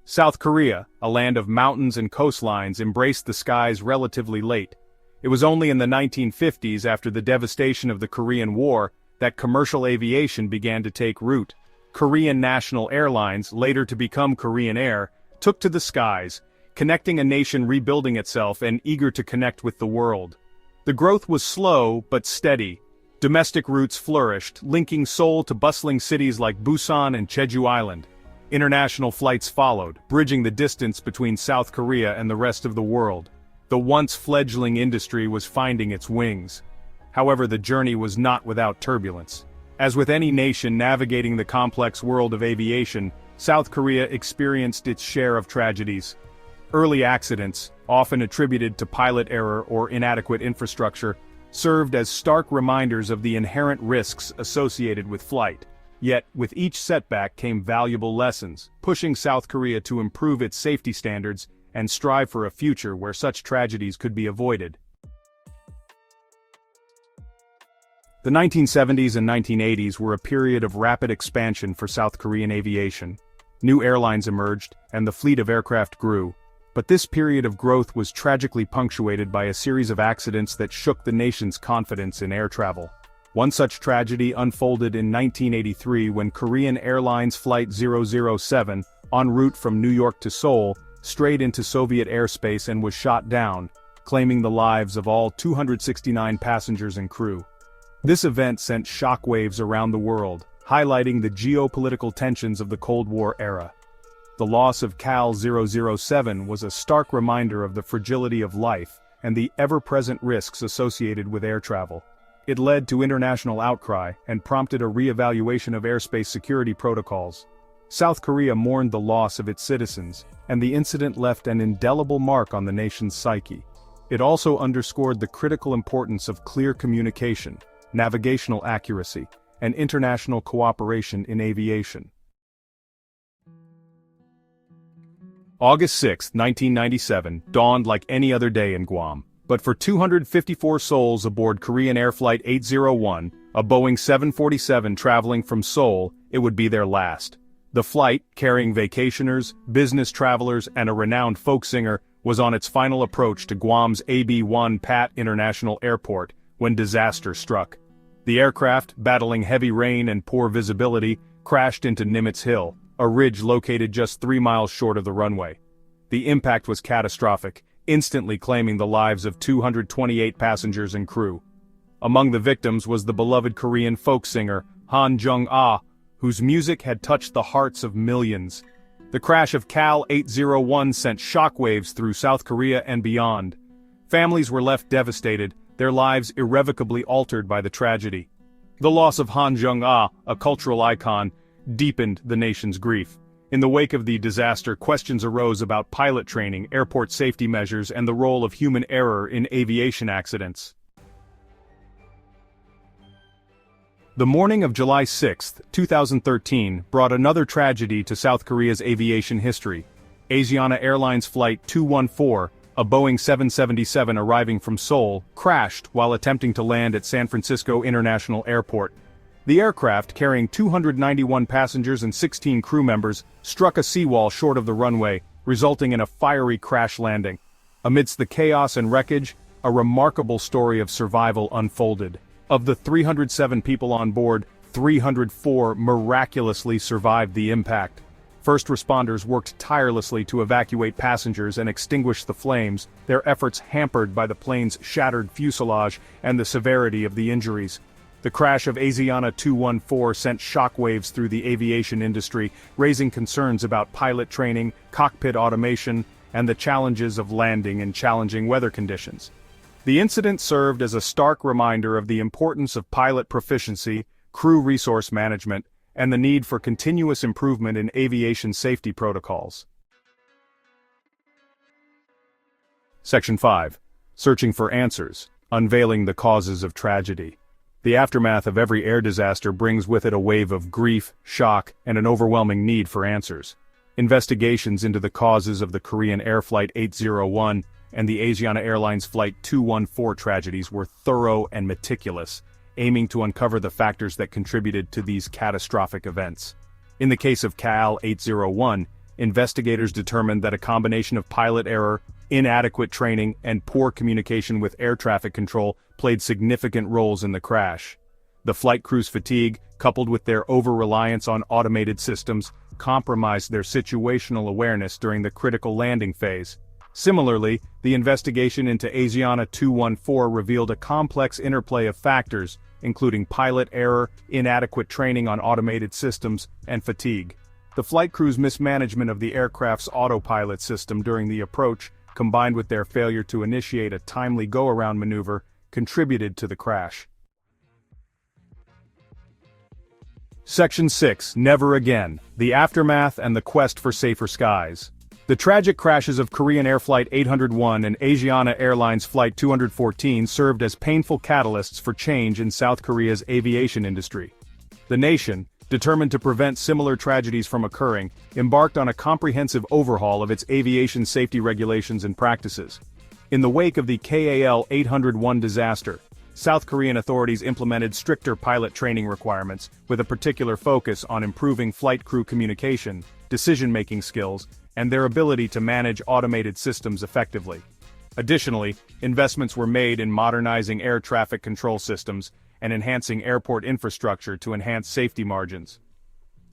South Korea, a land of mountains and coastlines, embraced the skies relatively late. It was only in the 1950s, after the devastation of the Korean War, that commercial aviation began to take root. Korean national airlines, later to become Korean Air, took to the skies, connecting a nation rebuilding itself and eager to connect with the world. The growth was slow but steady. Domestic routes flourished, linking Seoul to bustling cities like Busan and Jeju Island. International flights followed, bridging the distance between South Korea and the rest of the world. The once fledgling industry was finding its wings. However, the journey was not without turbulence. As with any nation navigating the complex world of aviation, South Korea experienced its share of tragedies. Early accidents, often attributed to pilot error or inadequate infrastructure, served as stark reminders of the inherent risks associated with flight. Yet, with each setback came valuable lessons, pushing South Korea to improve its safety standards and strive for a future where such tragedies could be avoided. The 1970s and 1980s were a period of rapid expansion for South Korean aviation. New airlines emerged, and the fleet of aircraft grew. But this period of growth was tragically punctuated by a series of accidents that shook the nation's confidence in air travel. One such tragedy unfolded in 1983 when Korean Airlines Flight 007, en route from New York to Seoul, strayed into Soviet airspace and was shot down, claiming the lives of all 269 passengers and crew. This event sent shockwaves around the world, highlighting the geopolitical tensions of the Cold War era. The loss of KAL 007 was a stark reminder of the fragility of life and the ever-present risks associated with air travel. It led to international outcry and prompted a re-evaluation of airspace security protocols. South Korea mourned the loss of its citizens, and the incident left an indelible mark on the nation's psyche. It also underscored the critical importance of clear communication, navigational accuracy, and international cooperation in aviation. August 6, 1997, dawned like any other day in Guam. But for 254 souls aboard Korean Air Flight 801, a Boeing 747 traveling from Seoul, it would be their last. The flight, carrying vacationers, business travelers, and a renowned folk singer, was on its final approach to Guam's AB-1 Pat International Airport when disaster struck. The aircraft, battling heavy rain and poor visibility, crashed into Nimitz Hill, a ridge located just 3 miles short of the runway. The impact was catastrophic, instantly claiming the lives of 228 passengers and crew. Among the victims was the beloved Korean folk singer, Han Jung-ah, whose music had touched the hearts of millions. The crash of KAL 801 sent shockwaves through South Korea and beyond. Families were left devastated, their lives irrevocably altered by the tragedy. The loss of Han Jung-ah, a cultural icon, deepened the nation's grief. In the wake of the disaster, questions arose about pilot training, airport safety measures, and the role of human error in aviation accidents. The morning of July 6, 2013, brought another tragedy to South Korea's aviation history. Asiana Airlines Flight 214, a Boeing 777 arriving from Seoul, crashed while attempting to land at San Francisco International Airport. The aircraft, carrying 291 passengers and 16 crew members, struck a seawall short of the runway, resulting in a fiery crash landing. Amidst the chaos and wreckage, a remarkable story of survival unfolded. Of the 307 people on board, 304 miraculously survived the impact. First responders worked tirelessly to evacuate passengers and extinguish the flames, their efforts hampered by the plane's shattered fuselage and the severity of the injuries. The crash of Asiana 214 sent shockwaves through the aviation industry, raising concerns about pilot training, cockpit automation, and the challenges of landing in challenging weather conditions. The incident served as a stark reminder of the importance of pilot proficiency, crew resource management, and the need for continuous improvement in aviation safety protocols. Section 5. Searching for answers, unveiling the causes of tragedy. The aftermath of every air disaster brings with it a wave of grief, shock, and an overwhelming need for answers. Investigations into the causes of the Korean Air Flight 801 and the Asiana Airlines Flight 214 tragedies were thorough and meticulous, aiming to uncover the factors that contributed to these catastrophic events. In the case of KAL 801, investigators determined that a combination of pilot error, inadequate training, and poor communication with air traffic control played significant roles in the crash. The flight crew's fatigue, coupled with their over-reliance on automated systems, compromised their situational awareness during the critical landing phase. Similarly, the investigation into Asiana 214 revealed a complex interplay of factors, including pilot error, inadequate training on automated systems, and fatigue. The flight crew's mismanagement of the aircraft's autopilot system during the approach, combined with their failure to initiate a timely go-around maneuver, contributed to the crash. Section 6. Never Again: The Aftermath and the Quest for Safer Skies. The tragic crashes of Korean Air Flight 801 and Asiana Airlines Flight 214 served as painful catalysts for change in South Korea's aviation industry. The nation, determined to prevent similar tragedies from occurring, embarked on a comprehensive overhaul of its aviation safety regulations and practices. In the wake of the KAL 801 disaster, South Korean authorities implemented stricter pilot training requirements, with a particular focus on improving flight crew communication, decision-making skills, and their ability to manage automated systems effectively. Additionally, investments were made in modernizing air traffic control systems and enhancing airport infrastructure to enhance safety margins.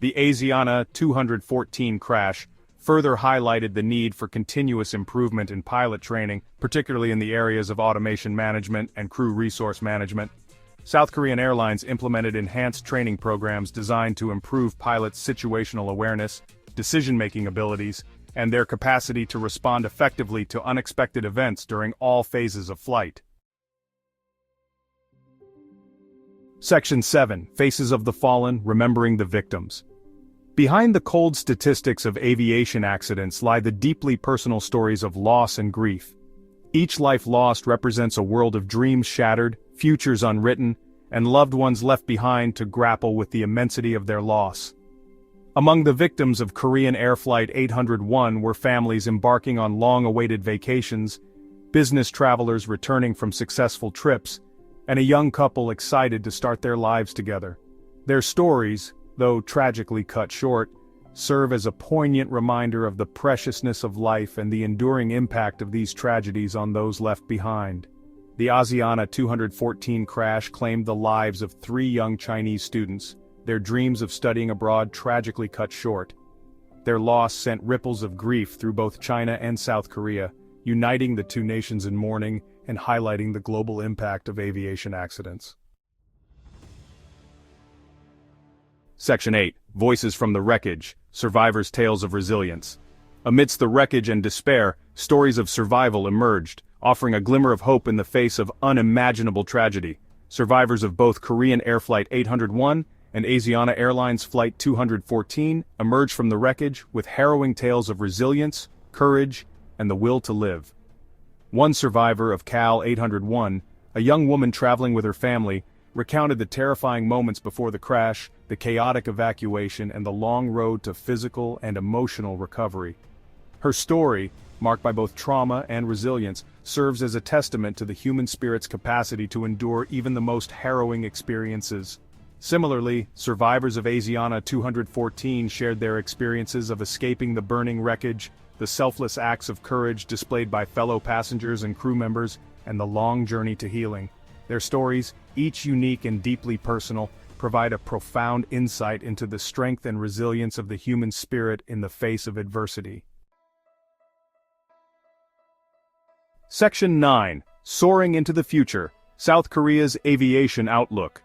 The Asiana 214 crash further highlighted the need for continuous improvement in pilot training, particularly in the areas of automation management and crew resource management. South Korean Airlines implemented enhanced training programs designed to improve pilots' situational awareness, decision-making abilities, and their capacity to respond effectively to unexpected events during all phases of flight. Section 7. Faces of the Fallen: Remembering the Victims. Behind the cold statistics of aviation accidents lie the deeply personal stories of loss and grief. Each life lost represents a world of dreams shattered, futures unwritten, and loved ones left behind to grapple with the immensity of their loss. Among the victims of Korean Air Flight 801 were families embarking on long-awaited vacations, business travelers returning from successful trips, and a young couple excited to start their lives together. Their stories, though tragically cut short, serve as a poignant reminder of the preciousness of life and the enduring impact of these tragedies on those left behind. The Asiana 214 crash claimed the lives of 3 young Chinese students, their dreams of studying abroad tragically cut short. Their loss sent ripples of grief through both China and South Korea, uniting the two nations in mourning and highlighting the global impact of aviation accidents. Section 8. Voices from the Wreckage: Survivors' Tales of Resilience. Amidst the wreckage and despair, stories of survival emerged, offering a glimmer of hope in the face of unimaginable tragedy. Survivors of both Korean Air Flight 801 and Asiana Airlines Flight 214 emerged from the wreckage with harrowing tales of resilience, courage, and the will to live. One survivor of KAL 801, a young woman traveling with her family, recounted the terrifying moments before the crash, the chaotic evacuation, and the long road to physical and emotional recovery. Her story, marked by both trauma and resilience, serves as a testament to the human spirit's capacity to endure even the most harrowing experiences. Similarly, survivors of Asiana 214 shared their experiences of escaping the burning wreckage, the selfless acts of courage displayed by fellow passengers and crew members, and the long journey to healing. Their stories, each unique and deeply personal, provide a profound insight into the strength and resilience of the human spirit in the face of adversity. Section 9. Soaring into the Future: South Korea's Aviation Outlook.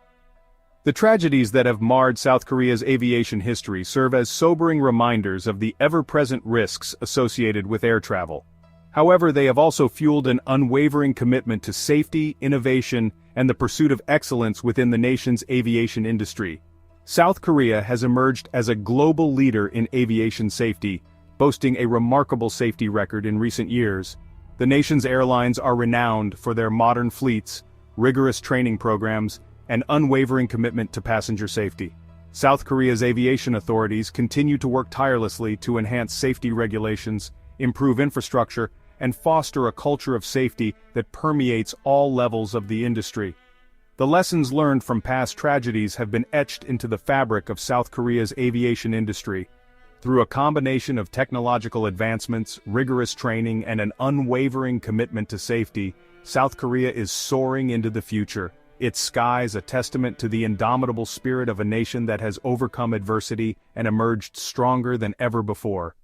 The tragedies that have marred South Korea's aviation history serve as sobering reminders of the ever-present risks associated with air travel. However, they have also fueled an unwavering commitment to safety, innovation, and the pursuit of excellence within the nation's aviation industry. South Korea has emerged as a global leader in aviation safety, boasting a remarkable safety record in recent years. The nation's airlines are renowned for their modern fleets, rigorous training programs, and unwavering commitment to passenger safety. South Korea's aviation authorities continue to work tirelessly to enhance safety regulations, improve infrastructure, and foster a culture of safety that permeates all levels of the industry. The lessons learned from past tragedies have been etched into the fabric of South Korea's aviation industry. Through a combination of technological advancements, rigorous training, and an unwavering commitment to safety, South Korea is soaring into the future, its skies a testament to the indomitable spirit of a nation that has overcome adversity and emerged stronger than ever before.